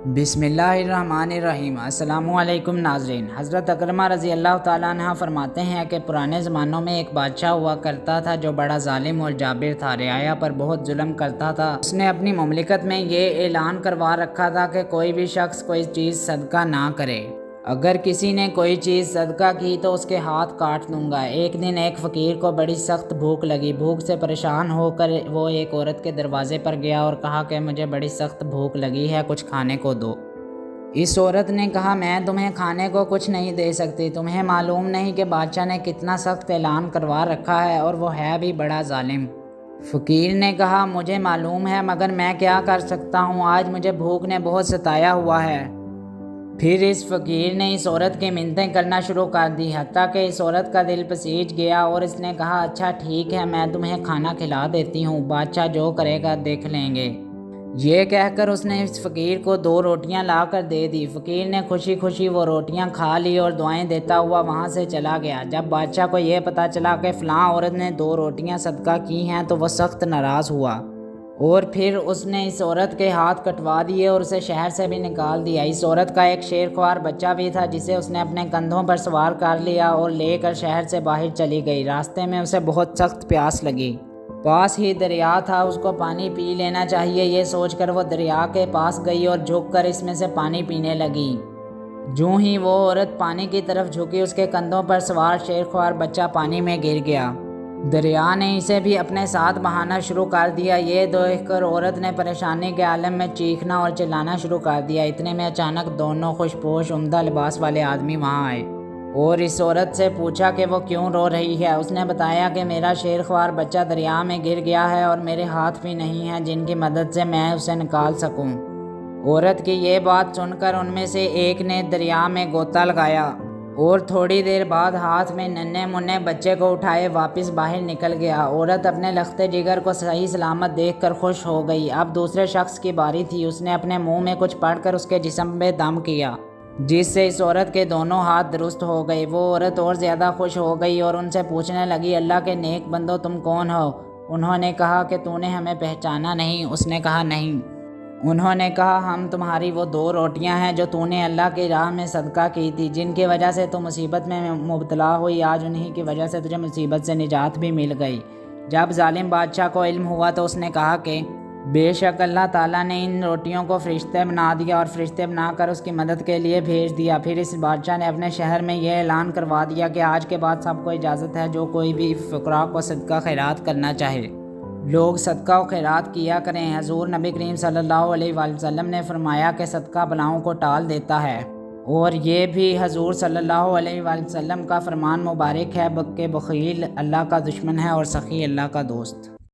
بسم اللہ الرحمن الرحیم۔ السلام علیکم ناظرین۔ حضرت اکرمہ رضی اللہ تعالیٰ عنہ فرماتے ہیں کہ پرانے زمانوں میں ایک بادشاہ ہوا کرتا تھا جو بڑا ظالم اور جابر تھا، رعایا پر بہت ظلم کرتا تھا۔ اس نے اپنی مملکت میں یہ اعلان کروا رکھا تھا کہ کوئی بھی شخص کوئی چیز صدقہ نہ کرے، اگر کسی نے کوئی چیز صدقہ کی تو اس کے ہاتھ کاٹ دوں گا۔ ایک دن ایک فقیر کو بڑی سخت بھوک لگی۔ بھوک سے پریشان ہو کر وہ ایک عورت کے دروازے پر گیا اور کہا کہ مجھے بڑی سخت بھوک لگی ہے، کچھ کھانے کو دو۔ اس عورت نے کہا میں تمہیں کھانے کو کچھ نہیں دے سکتی، تمہیں معلوم نہیں کہ بادشاہ نے کتنا سخت اعلان کروا رکھا ہے اور وہ ہے بھی بڑا ظالم۔ فقیر نے کہا مجھے معلوم ہے مگر میں کیا کر سکتا ہوں، آج مجھے بھوک نے بہت ستایا ہوا ہے۔ پھر اس فقیر نے اس عورت کی منتیں کرنا شروع کر دی، حتیٰ کہ اس عورت کا دل پسیج گیا اور اس نے کہا اچھا ٹھیک ہے، میں تمہیں کھانا کھلا دیتی ہوں، بادشاہ جو کرے گا دیکھ لیں گے۔ یہ کہہ کر اس نے اس فقیر کو 2 روٹیاں لا کر دے دی۔ فقیر نے خوشی خوشی وہ روٹیاں کھا لی اور دعائیں دیتا ہوا وہاں سے چلا گیا۔ جب بادشاہ کو یہ پتہ چلا کہ فلاں عورت نے 2 روٹیاں صدقہ کی ہیں تو وہ سخت ناراض ہوا اور پھر اس نے اس عورت کے ہاتھ کٹوا دیے اور اسے شہر سے بھی نکال دیا۔ اس عورت کا ایک شیرخوار بچہ بھی تھا جسے اس نے اپنے کندھوں پر سوار کر لیا اور لے کر شہر سے باہر چلی گئی۔ راستے میں اسے بہت سخت پیاس لگی، پاس ہی دریا تھا، اس کو پانی پی لینا چاہیے، یہ سوچ کر وہ دریا کے پاس گئی اور جھک کر اس میں سے پانی پینے لگی۔ جوں ہی وہ عورت پانی کی طرف جھکی، اس کے کندھوں پر سوار شیرخوار بچہ پانی میں گر گیا۔ دریا نے اسے بھی اپنے ساتھ بہانا شروع کر دیا۔ یہ دیکھ کر عورت نے پریشانی کے عالم میں چیخنا اور چلانا شروع کر دیا۔ اتنے میں اچانک 2 خوش پوش عمدہ لباس والے آدمی وہاں آئے اور اس عورت سے پوچھا کہ وہ کیوں رو رہی ہے۔ اس نے بتایا کہ میرا شیرخوار بچہ دریا میں گر گیا ہے اور میرے ہاتھ بھی نہیں ہیں جن کی مدد سے میں اسے نکال سکوں۔ عورت کی یہ بات سن کر ان میں سے ایک نے دریا میں غوطہ لگایا اور تھوڑی دیر بعد ہاتھ میں ننھے منھے بچے کو اٹھائے واپس باہر نکل گیا۔ عورت اپنے لخت جگر کو صحیح سلامت دیکھ کر خوش ہو گئی۔ اب دوسرے شخص کی باری تھی۔ اس نے اپنے منہ میں کچھ پڑھ کر اس کے جسم پہ دم کیا جس سے اس عورت کے دونوں ہاتھ درست ہو گئے۔ وہ عورت اور زیادہ خوش ہو گئی اور ان سے پوچھنے لگی اللہ کے نیک بندو تم کون ہو؟ انہوں نے کہا کہ تو نے ہمیں پہچانا نہیں؟ اس نے کہا نہیں۔ انہوں نے کہا ہم تمہاری وہ 2 روٹیاں ہیں جو تو نے اللہ کی راہ میں صدقہ کی تھی، جن کی وجہ سے تو مصیبت میں مبتلا ہوئی، آج انہی کی وجہ سے تجھے مصیبت سے نجات بھی مل گئی۔ جب ظالم بادشاہ کو علم ہوا تو اس نے کہا کہ بے شک اللہ تعالیٰ نے ان روٹیوں کو فرشتے بنا دیا اور فرشتے بنا کر اس کی مدد کے لیے بھیج دیا۔ پھر اس بادشاہ نے اپنے شہر میں یہ اعلان کروا دیا کہ آج کے بعد سب کو اجازت ہے جو کوئی بھی فقراء کو صدقہ خیرات کرنا چاہے لوگ صدقہ و خیرات کیا کریں۔ حضور نبی کریم صلی اللہ علیہ وآلہ وسلم نے فرمایا کہ صدقہ بلاؤں کو ٹال دیتا ہے، اور یہ بھی حضور صلی اللہ علیہ وآلہ وسلم کا فرمان مبارک ہے کہ بخیل اللہ کا دشمن ہے اور سخی اللہ کا دوست۔